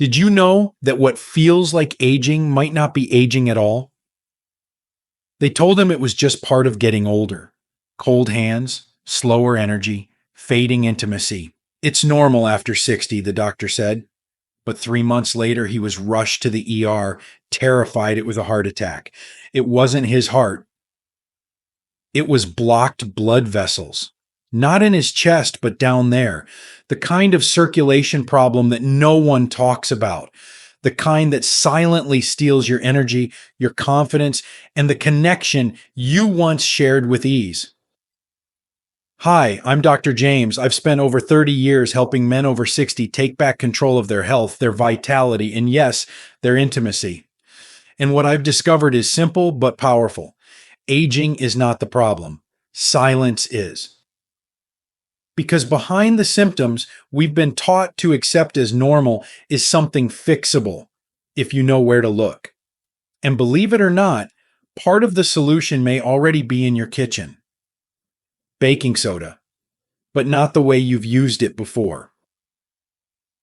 Did you know that what feels like aging might not be aging at all? They told him it was just part of getting older. Cold hands, slower energy, fading intimacy. It's normal after 60, the doctor said. But 3 months later, he was rushed to the ER, terrified it was a heart attack. It wasn't his heart, it was blocked blood vessels. Not in his chest, but down there. The kind of circulation problem that no one talks about. The kind that silently steals your energy, your confidence, and the connection you once shared with ease. Hi, I'm Dr. James. I've spent over 30 years helping men over 60 take back control of their health, their vitality, and yes, their intimacy. And what I've discovered is simple but powerful. Aging is not the problem. Silence is. Because behind the symptoms we've been taught to accept as normal is something fixable, if you know where to look. And believe it or not, part of the solution may already be in your kitchen. Baking soda, but not the way you've used it before.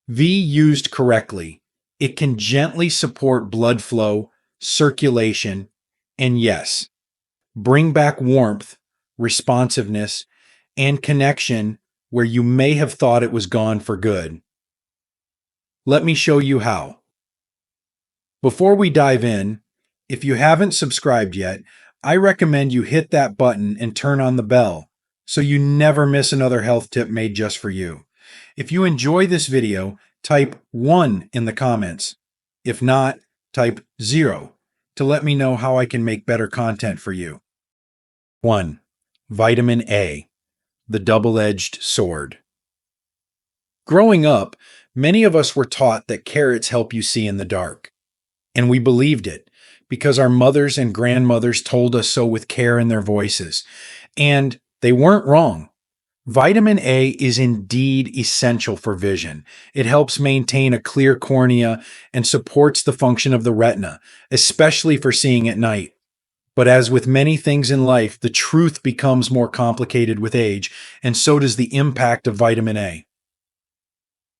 V used correctly, it can gently support blood flow, circulation, and yes, bring back warmth, responsiveness, and connection where you may have thought it was gone for good. Let me show you how. Before we dive in, if you haven't subscribed yet, I recommend you hit that button and turn on the bell so you never miss another health tip made just for you. If you enjoy this video, type 1 in the comments. If not, type 0 to let me know how I can make better content for you. 1. Vitamin A, the double-edged sword. Growing up, many of us were taught that carrots help you see in the dark. And we believed it because our mothers and grandmothers told us so with care in their voices. And they weren't wrong. Vitamin A is indeed essential for vision. It helps maintain a clear cornea and supports the function of the retina, especially for seeing at night. But as with many things in life, the truth becomes more complicated with age, and so does the impact of vitamin A.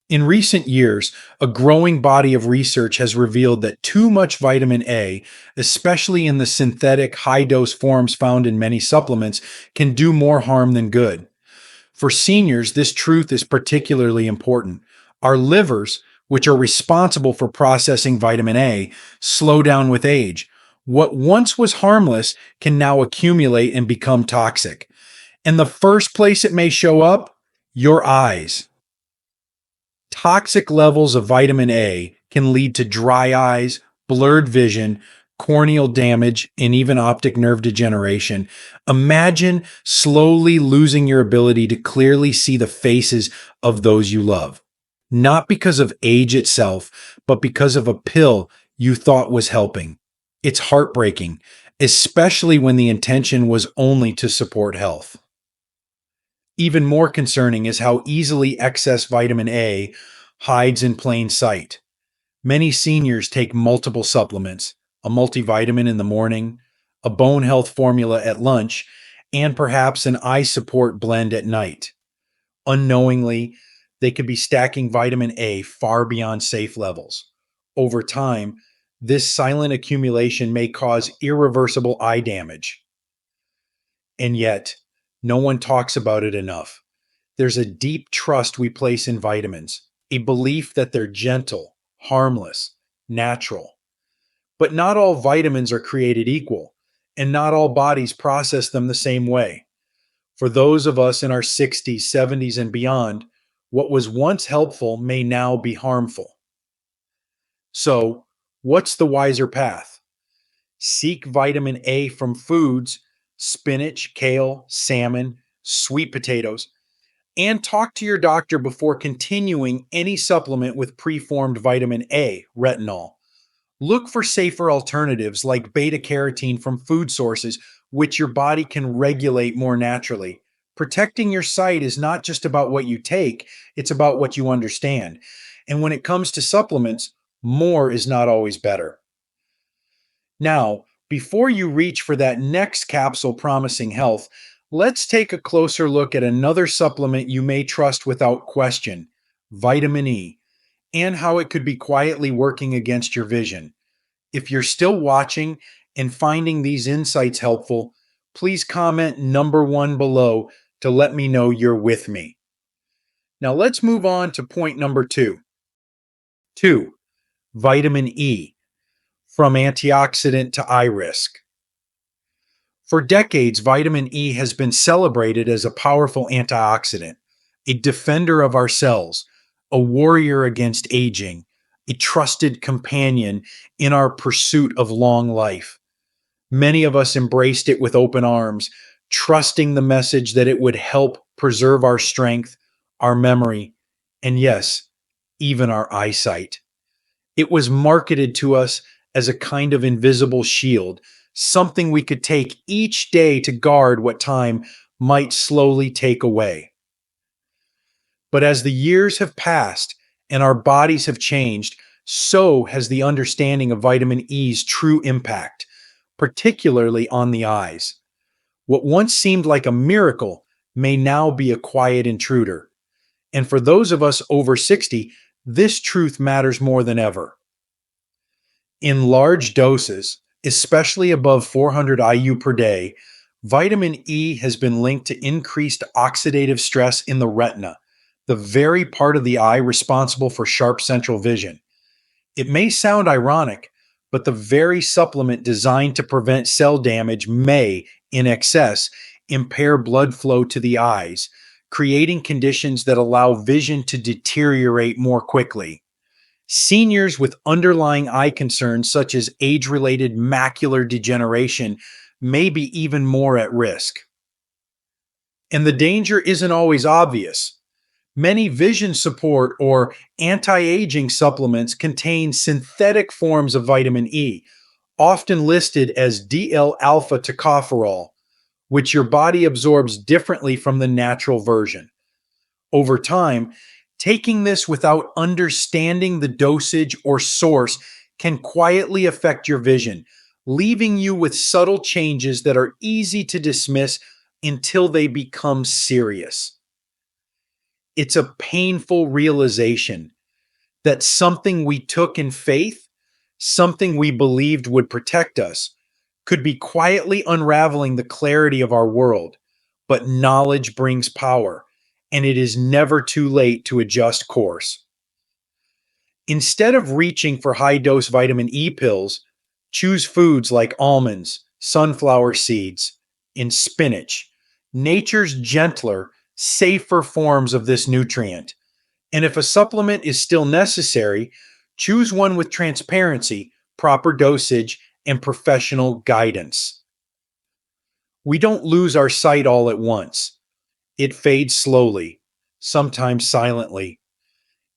In recent years, a growing body of research has revealed that too much vitamin A, especially in the synthetic high-dose forms found in many supplements, can do more harm than good. For seniors, this truth is particularly important. Our livers, which are responsible for processing vitamin A, slow down with age. What once was harmless can now accumulate and become toxic. And the first place it may show up? Your eyes. Toxic levels of vitamin A can lead to dry eyes, blurred vision, corneal damage, and even optic nerve degeneration. Imagine slowly losing your ability to clearly see the faces of those you love. Not because of age itself, but because of a pill you thought was helping. It's heartbreaking, especially when the intention was only to support health. Even more concerning is how easily excess vitamin A hides in plain sight. Many seniors take multiple supplements, a multivitamin in the morning, a bone health formula at lunch, and perhaps an eye support blend at night. Unknowingly, they could be stacking vitamin A far beyond safe levels. Over time, this silent accumulation may cause irreversible eye damage. And yet, no one talks about it enough. There's a deep trust we place in vitamins, a belief that they're gentle, harmless, natural. But not all vitamins are created equal, and not all bodies process them the same way. For those of us in our 60s, 70s, and beyond, what was once helpful may now be harmful. So, what's the wiser path? Seek vitamin A from foods, spinach, kale, salmon, sweet potatoes, and talk to your doctor before continuing any supplement with preformed vitamin A, retinol. Look for safer alternatives like beta-carotene from food sources, which your body can regulate more naturally. Protecting your sight is not just about what you take, it's about what you understand. And when it comes to supplements, more is not always better. Now, before you reach for that next capsule promising health, let's take a closer look at another supplement you may trust without question, vitamin E. and how it could be quietly working against your vision. If you're still watching and finding these insights helpful, please comment number 1 below to let me know you're with me. Now let's move on to point number 2. 2. Vitamin E, from antioxidant to eye risk. For decades, vitamin E has been celebrated as a powerful antioxidant, a defender of our cells, a warrior against aging, a trusted companion in our pursuit of long life. Many of us embraced it with open arms, trusting the message that it would help preserve our strength, our memory, and yes, even our eyesight. It was marketed to us as a kind of invisible shield, something we could take each day to guard what time might slowly take away. But as the years have passed and our bodies have changed, so has the understanding of vitamin E's true impact, particularly on the eyes. What once seemed like a miracle may now be a quiet intruder. And for those of us over 60, this truth matters more than ever. In large doses, especially above 400 IU per day, vitamin E has been linked to increased oxidative stress in the retina, the very part of the eye responsible for sharp central vision. It may sound ironic, but the very supplement designed to prevent cell damage may, in excess, impair blood flow to the eyes, creating conditions that allow vision to deteriorate more quickly. Seniors with underlying eye concerns such as age-related macular degeneration may be even more at risk. And the danger isn't always obvious. Many vision support or anti-aging supplements contain synthetic forms of vitamin E, often listed as DL-alpha tocopherol, which your body absorbs differently from the natural version. Over time, taking this without understanding the dosage or source can quietly affect your vision, leaving you with subtle changes that are easy to dismiss until they become serious. It's a painful realization that something we took in faith, something we believed would protect us, could be quietly unraveling the clarity of our world. But knowledge brings power, and it is never too late to adjust course. Instead of reaching for high-dose vitamin E pills, choose foods like almonds, sunflower seeds, and spinach, nature's gentler, safer forms of this nutrient. And if a supplement is still necessary, choose one with transparency, proper dosage, and professional guidance. We don't lose our sight all at once. It fades slowly, sometimes silently.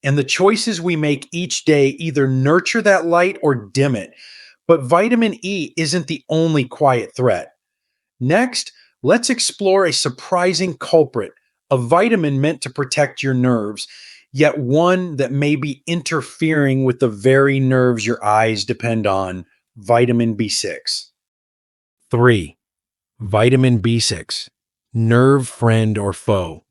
And the choices we make each day either nurture that light or dim it. But vitamin E isn't the only quiet threat. Next, let's explore a surprising culprit, a vitamin meant to protect your nerves, yet one that may be interfering with the very nerves your eyes depend on: vitamin B6. 3. Vitamin B6, nerve friend or foe.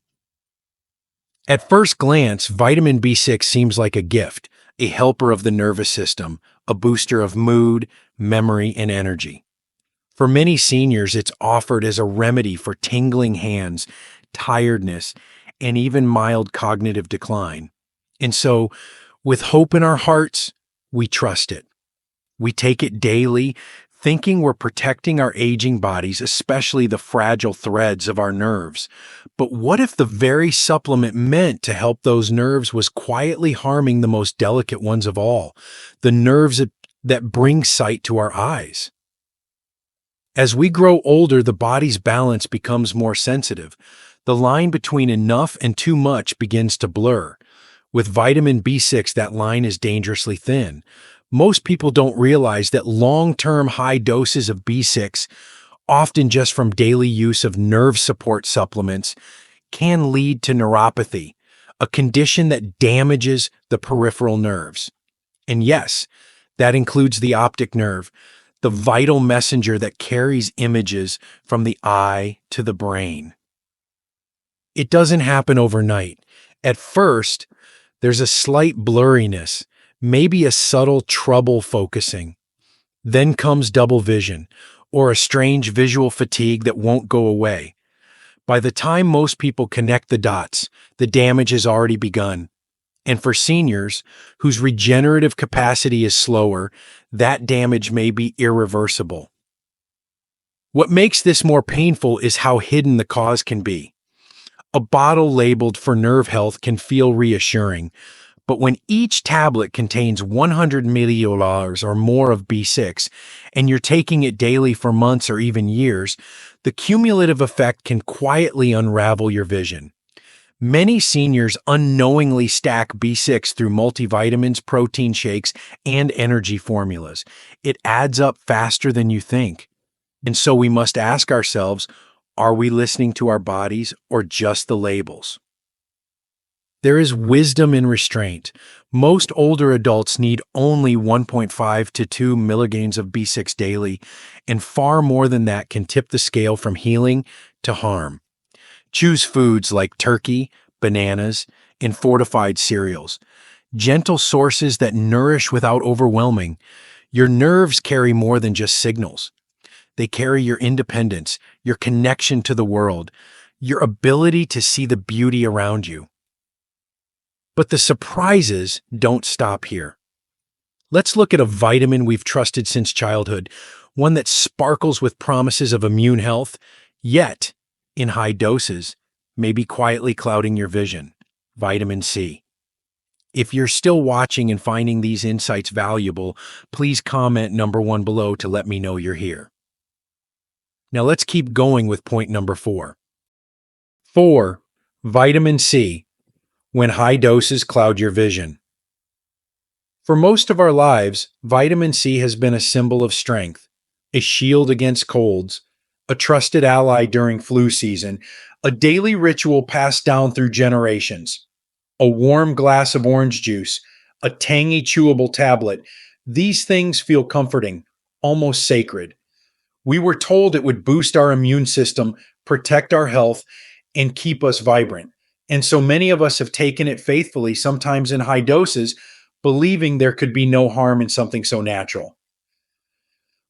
At first glance, vitamin B6 seems like a gift, a helper of the nervous system, a booster of mood, memory, and energy. For many seniors, it's offered as a remedy for tingling hands, tiredness, and even mild cognitive decline. And so, with hope in our hearts, we trust it. We take it daily, thinking we're protecting our aging bodies, especially the fragile threads of our nerves. But what if the very supplement meant to help those nerves was quietly harming the most delicate ones of all, the nerves that bring sight to our eyes? As we grow older, the body's balance becomes more sensitive. The line between enough and too much begins to blur. With vitamin B6, that line is dangerously thin. Most people don't realize that long-term high doses of B6, often just from daily use of nerve support supplements, can lead to neuropathy, a condition that damages the peripheral nerves. And yes, that includes the optic nerve, the vital messenger that carries images from the eye to the brain. It doesn't happen overnight. At first, There's a slight blurriness, maybe a subtle trouble focusing. Then comes double vision, or a strange visual fatigue that won't go away. By the time most people connect the dots, the damage has already begun. And for seniors, whose regenerative capacity is slower, that damage may be irreversible. What makes this more painful is how hidden the cause can be. A bottle labeled for nerve health can feel reassuring, but when each tablet contains 100 milliliters or more of B6, and you're taking it daily for months or even years, the cumulative effect can quietly unravel your vision. Many seniors unknowingly stack B6 through multivitamins, protein shakes, and energy formulas. It adds up faster than you think. And so we must ask ourselves, are we listening to our bodies or just the labels? There is wisdom in restraint. Most older adults need only 1.5 to 2 milligrams of B6 daily, and far more than that can tip the scale from healing to harm. Choose foods like turkey, bananas, and fortified cereals. Gentle sources that nourish without overwhelming. Your nerves carry more than just signals. They carry your independence, your connection to the world, your ability to see the beauty around you. But the surprises don't stop here. Let's look at a vitamin we've trusted since childhood, one that sparkles with promises of immune health, yet, in high doses, may be quietly clouding your vision: vitamin C. If you're still watching and finding these insights valuable, please comment number 1 below to let me know you're here. Now let's keep going with point number 4. 4. Vitamin C, when high doses cloud your vision. For most of our lives, vitamin C has been a symbol of strength, a shield against colds, a trusted ally during flu season, a daily ritual passed down through generations. A warm glass of orange juice, a tangy chewable tablet, these things feel comforting, almost sacred. We were told it would boost our immune system, protect our health, and keep us vibrant. And so many of us have taken it faithfully, sometimes in high doses, believing there could be no harm in something so natural.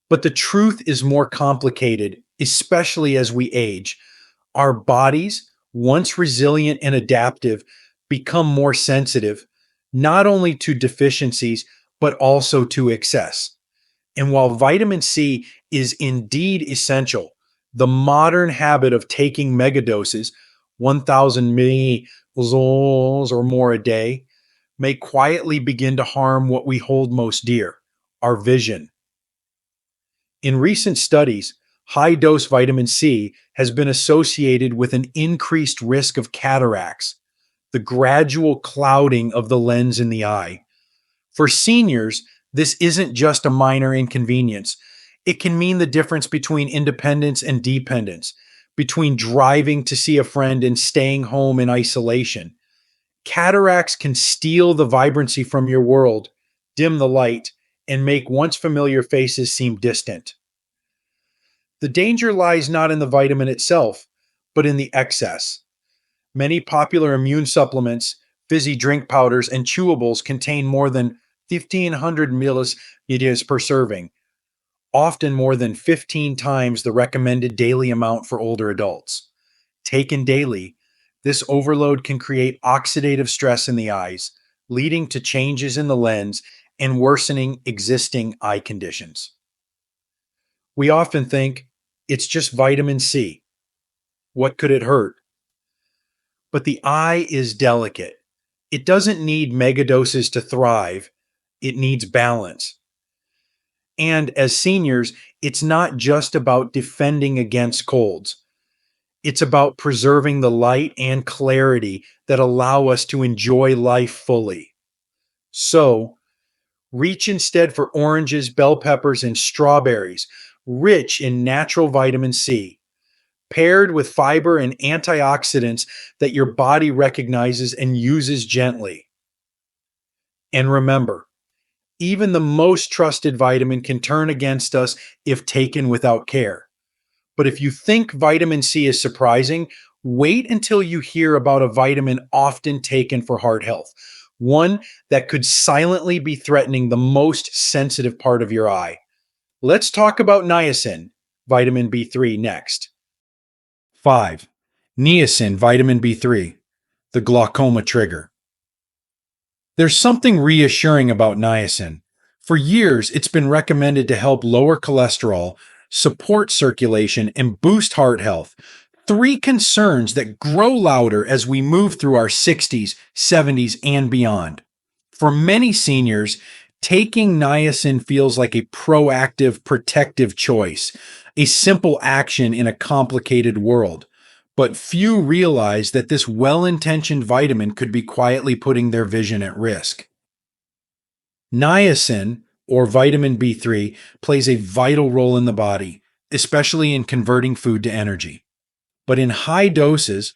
But the truth is more complicated, especially as we age. Our bodies, once resilient and adaptive, become more sensitive, not only to deficiencies, but also to excess. And while vitamin C is indeed essential, the modern habit of taking megadoses, 1,000 milliliters or more a day, may quietly begin to harm what we hold most dear: our vision. In recent studies, high-dose vitamin C has been associated with an increased risk of cataracts, the gradual clouding of the lens in the eye. For seniors, this isn't just a minor inconvenience. It can mean the difference between independence and dependence, between driving to see a friend and staying home in isolation. Cataracts can steal the vibrancy from your world, dim the light, and make once familiar faces seem distant. The danger lies not in the vitamin itself, but in the excess. Many popular immune supplements, fizzy drink powders, and chewables contain more than 1,500 milliliters per serving, often more than 15 times the recommended daily amount for older adults. Taken daily, this overload can create oxidative stress in the eyes, leading to changes in the lens and worsening existing eye conditions. We often think, it's just vitamin C. What could it hurt? But the eye is delicate. It doesn't need megadoses to thrive. It needs balance. And as seniors, it's not just about defending against colds. It's about preserving the light and clarity that allow us to enjoy life fully. So, reach instead for oranges, bell peppers, and strawberries, rich in natural vitamin C, paired with fiber and antioxidants that your body recognizes and uses gently. And remember, even the most trusted vitamin can turn against us if taken without care. But if you think vitamin C is surprising, wait until you hear about a vitamin often taken for heart health, one that could silently be threatening the most sensitive part of your eye. Let's talk about niacin, vitamin B3, next. 5. Niacin, vitamin B3, the glaucoma trigger. There's something reassuring about niacin. For years, it's been recommended to help lower cholesterol, support circulation, and boost heart health. Three concerns that grow louder as we move through our 60s, 70s, and beyond. For many seniors, taking niacin feels like a proactive, protective choice, a simple action in a complicated world. But few realize that this well-intentioned vitamin could be quietly putting their vision at risk. Niacin, or vitamin B3, plays a vital role in the body, especially in converting food to energy. But in high doses,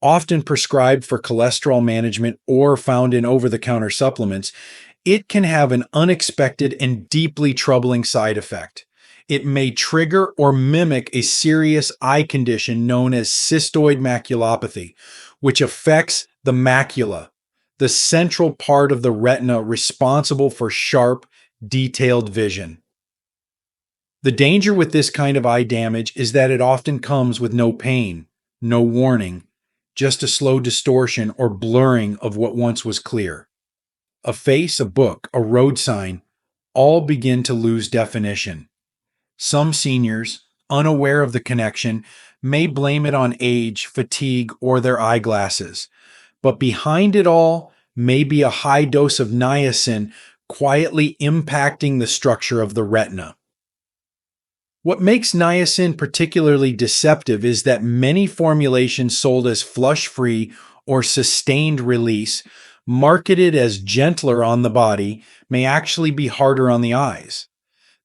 often prescribed for cholesterol management or found in over-the-counter supplements, it can have an unexpected and deeply troubling side effect. It may trigger or mimic a serious eye condition known as cystoid maculopathy, which affects the macula, the central part of the retina responsible for sharp, detailed vision. The danger with this kind of eye damage is that it often comes with no pain, no warning, just a slow distortion or blurring of what once was clear. A face, a book, a road sign, all begin to lose definition. Some seniors, unaware of the connection, may blame it on age, fatigue, or their eyeglasses. But behind it all may be a high dose of niacin quietly impacting the structure of the retina. What makes niacin particularly deceptive is that many formulations sold as flush-free or sustained release, marketed as gentler on the body, may actually be harder on the eyes.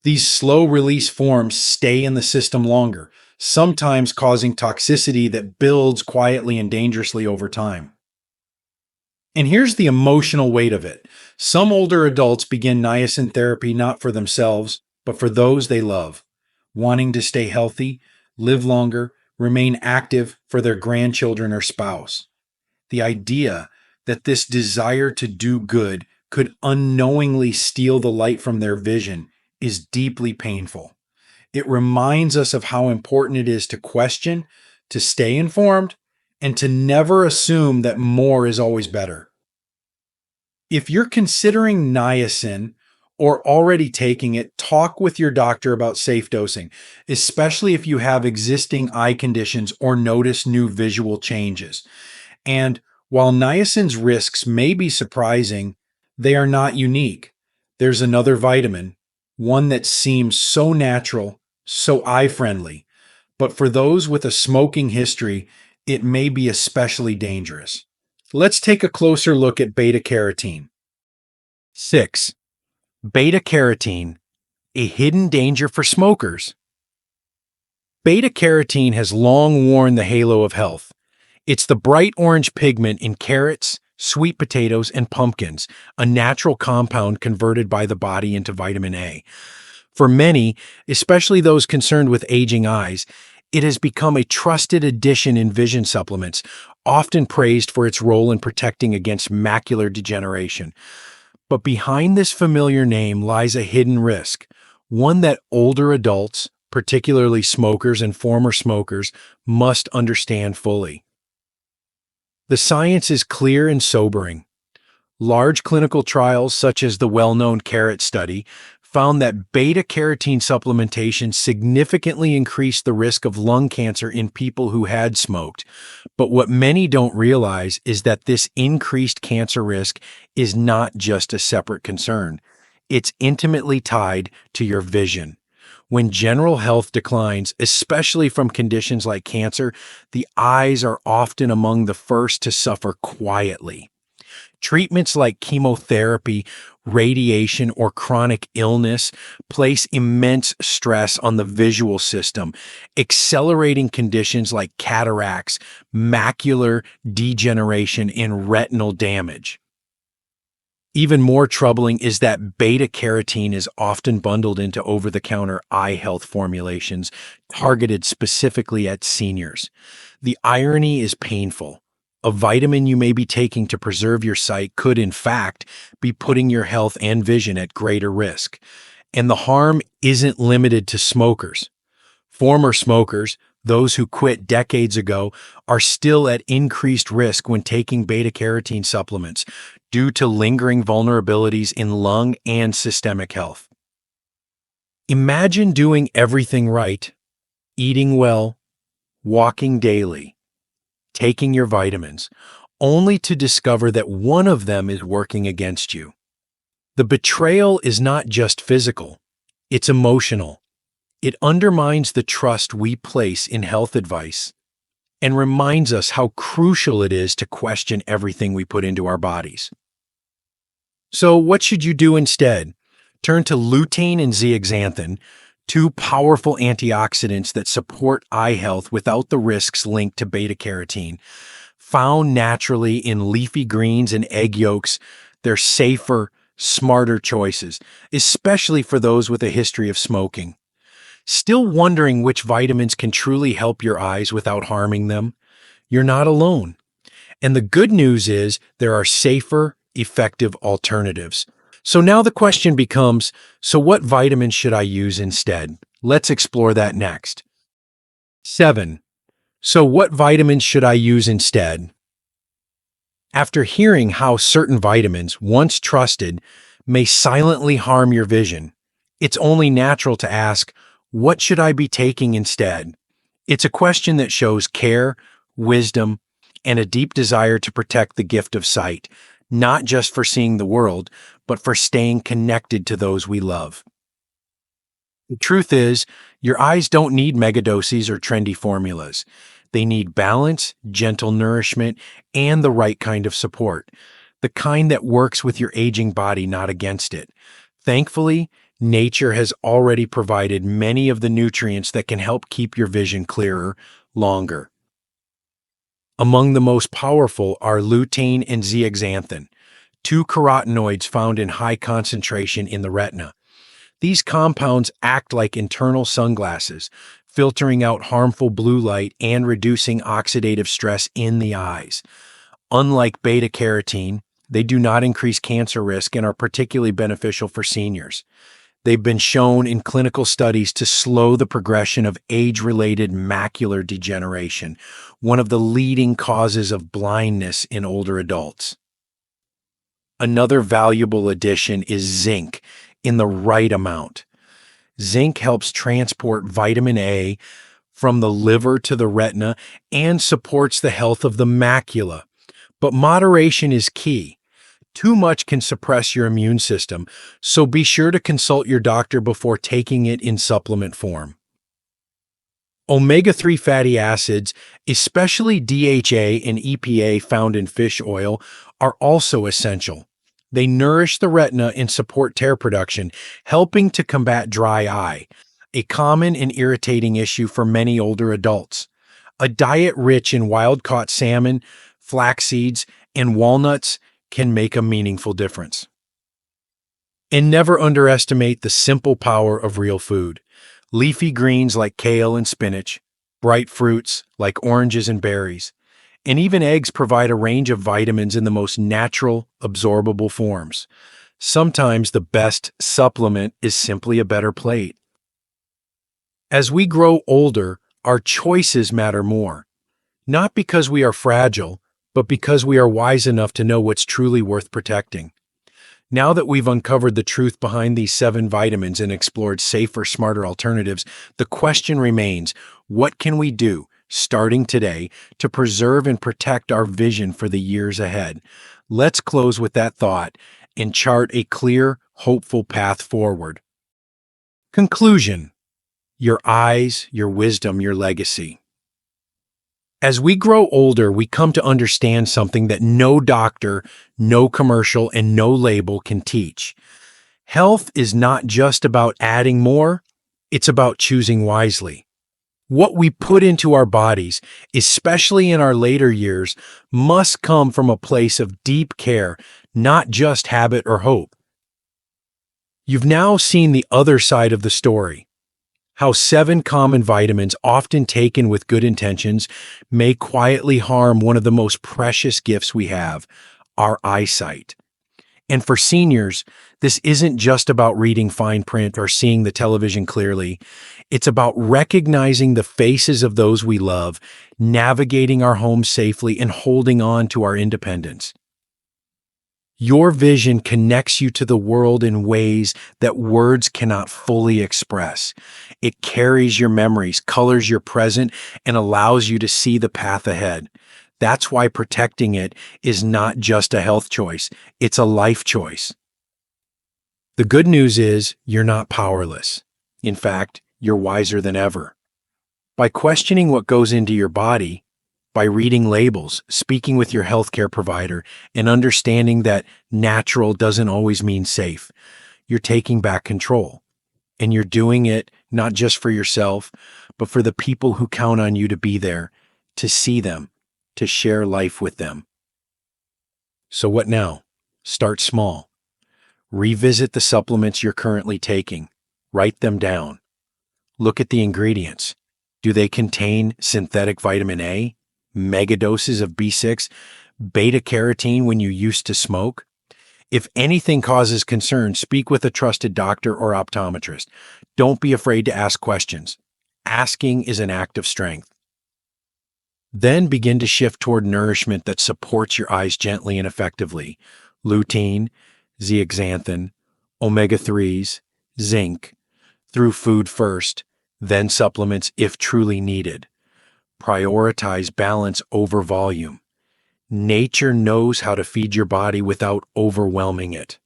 These slow-release forms stay in the system longer, sometimes causing toxicity that builds quietly and dangerously over time. And here's the emotional weight of it. Some older adults begin niacin therapy not for themselves, but for those they love, wanting to stay healthy, live longer, remain active for their grandchildren or spouse. The idea that this desire to do good could unknowingly steal the light from their vision is deeply painful. It reminds us of how important it is to question, to stay informed, and to never assume that more is always better. If you're considering niacin or already taking it, talk with your doctor about safe dosing, especially if you have existing eye conditions or notice new visual changes. And while niacin's risks may be surprising, they are not unique. There's another vitamin, one that seems so natural, so eye-friendly, but for those with a smoking history, it may be especially dangerous. Let's take a closer look at beta-carotene. 6. Beta-carotene, a hidden danger for smokers. Beta-carotene has long worn the halo of health. It's the bright orange pigment in carrots, sweet potatoes, and pumpkins, a natural compound converted by the body into vitamin A. For many, especially those concerned with aging eyes, it has become a trusted addition in vision supplements, often praised for its role in protecting against macular degeneration. But behind this familiar name lies a hidden risk, one that older adults, particularly smokers and former smokers, must understand fully. The science is clear and sobering. Large clinical trials, such as the well-known CARROT study, found that beta-carotene supplementation significantly increased the risk of lung cancer in people who had smoked. But what many don't realize is that this increased cancer risk is not just a separate concern. It's intimately tied to your vision. When general health declines, especially from conditions like cancer, the eyes are often among the first to suffer quietly. Treatments like chemotherapy, radiation, or chronic illness place immense stress on the visual system, accelerating conditions like cataracts, macular degeneration, and retinal damage. Even more troubling is that beta-carotene is often bundled into over-the-counter eye health formulations targeted specifically at seniors. The irony is painful. A vitamin you may be taking to preserve your sight could, in fact, be putting your health and vision at greater risk. And the harm isn't limited to smokers. Former smokers, those who quit decades ago, are still at increased risk when taking beta-carotene supplements due to lingering vulnerabilities in lung and systemic health. Imagine doing everything right, eating well, walking daily, taking your vitamins, only to discover that one of them is working against you. The betrayal is not just physical, it's emotional. It undermines the trust we place in health advice and reminds us how crucial it is to question everything we put into our bodies. So, what should you do instead? Turn to lutein and zeaxanthin, two powerful antioxidants that support eye health without the risks linked to beta-carotene. Found naturally in leafy greens and egg yolks, they're safer, smarter choices, especially for those with a history of smoking. Still wondering which vitamins can truly help your eyes without harming them? You're not alone. And the good news is there are safer, effective alternatives. So now the question becomes, so what vitamins should I use instead? Let's explore that next. 7. So what vitamins should I use instead? After hearing how certain vitamins, once trusted, may silently harm your vision, it's only natural to ask, what should I be taking instead? It's a question that shows care, wisdom, and a deep desire to protect the gift of sight, not just for seeing the world, but for staying connected to those we love. The truth is, your eyes don't need megadoses or trendy formulas. They need balance, gentle nourishment, and the right kind of support. The kind that works with your aging body, not against it. Thankfully, nature has already provided many of the nutrients that can help keep your vision clearer longer. Among the most powerful are lutein and zeaxanthin, two carotenoids found in high concentration in the retina. These compounds act like internal sunglasses, filtering out harmful blue light and reducing oxidative stress in the eyes. Unlike beta-carotene, they do not increase cancer risk and are particularly beneficial for seniors. They've been shown in clinical studies to slow the progression of age-related macular degeneration, one of the leading causes of blindness in older adults. Another valuable addition is zinc in the right amount. Zinc helps transport vitamin A from the liver to the retina and supports the health of the macula. But moderation is key. Too much can suppress your immune system, so be sure to consult your doctor before taking it in supplement form. Omega-3 fatty acids, especially DHA and EPA found in fish oil, are also essential. They nourish the retina and support tear production, helping to combat dry eye, a common and irritating issue for many older adults. A diet rich in wild-caught salmon, flax seeds, and walnuts can make a meaningful difference. And never underestimate the simple power of real food. Leafy greens like kale and spinach, bright fruits like oranges and berries, and even eggs provide a range of vitamins in the most natural, absorbable forms. Sometimes the best supplement is simply a better plate. As we grow older, our choices matter more. Not because we are fragile, but because we are wise enough to know what's truly worth protecting. Now that we've uncovered the truth behind these 7 vitamins and explored safer, smarter alternatives, the question remains, what can we do, starting today, to preserve and protect our vision for the years ahead? Let's close with that thought and chart a clear, hopeful path forward. Conclusion: your eyes, your wisdom, your legacy. As we grow older, we come to understand something that no doctor, no commercial, and no label can teach. Health is not just about adding more, it's about choosing wisely. What we put into our bodies, especially in our later years, must come from a place of deep care, not just habit or hope. You've now seen the other side of the story. How 7 common vitamins, often taken with good intentions, may quietly harm one of the most precious gifts we have, our eyesight. And for seniors, this isn't just about reading fine print or seeing the television clearly. It's about recognizing the faces of those we love, navigating our homes safely, and holding on to our independence. Your vision connects you to the world in ways that words cannot fully express. It carries your memories, colors your present, and allows you to see the path ahead. That's why protecting it is not just a health choice, it's a life choice. The good news is you're not powerless. In fact, you're wiser than ever. By questioning what goes into your body, by reading labels, speaking with your healthcare provider, and understanding that natural doesn't always mean safe, you're taking back control. And you're doing it not just for yourself, but for the people who count on you to be there, to see them, to share life with them. So what now? Start small. Revisit the supplements you're currently taking. Write them down. Look at the ingredients. Do they contain synthetic vitamin A, megadoses of B6, beta-carotene when you used to smoke? If anything causes concern, speak with a trusted doctor or optometrist. Don't be afraid to ask questions. Asking is an act of strength. Then begin to shift toward nourishment that supports your eyes gently and effectively. Lutein, zeaxanthin, omega-3s, zinc, through food first, then supplements if truly needed. Prioritize balance over volume. Nature knows how to feed your body without overwhelming it.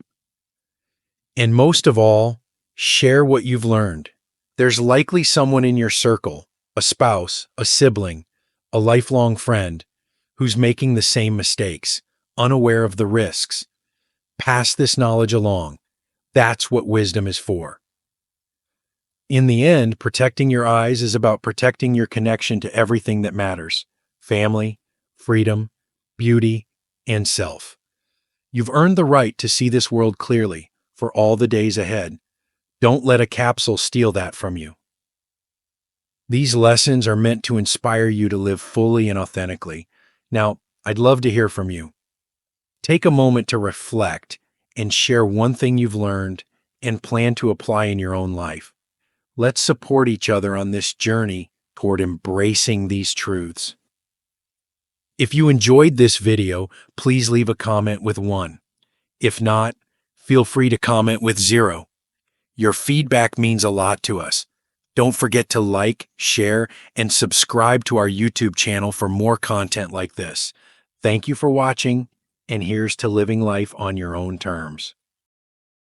And most of all, share what you've learned. There's likely someone in your circle, a spouse, a sibling, a lifelong friend, who's making the same mistakes, unaware of the risks. Pass this knowledge along. That's what wisdom is for. In the end, protecting your eyes is about protecting your connection to everything that matters: family, freedom, beauty, and self. You've earned the right to see this world clearly for all the days ahead. Don't let a capsule steal that from you. These lessons are meant to inspire you to live fully and authentically. Now, I'd love to hear from you. Take a moment to reflect and share one thing you've learned and plan to apply in your own life. Let's support each other on this journey toward embracing these truths. If you enjoyed this video, please leave a comment with 1. If not, feel free to comment with 0. Your feedback means a lot to us. Don't forget to like, share, and subscribe to our YouTube channel for more content like this. Thank you for watching, and here's to living life on your own terms.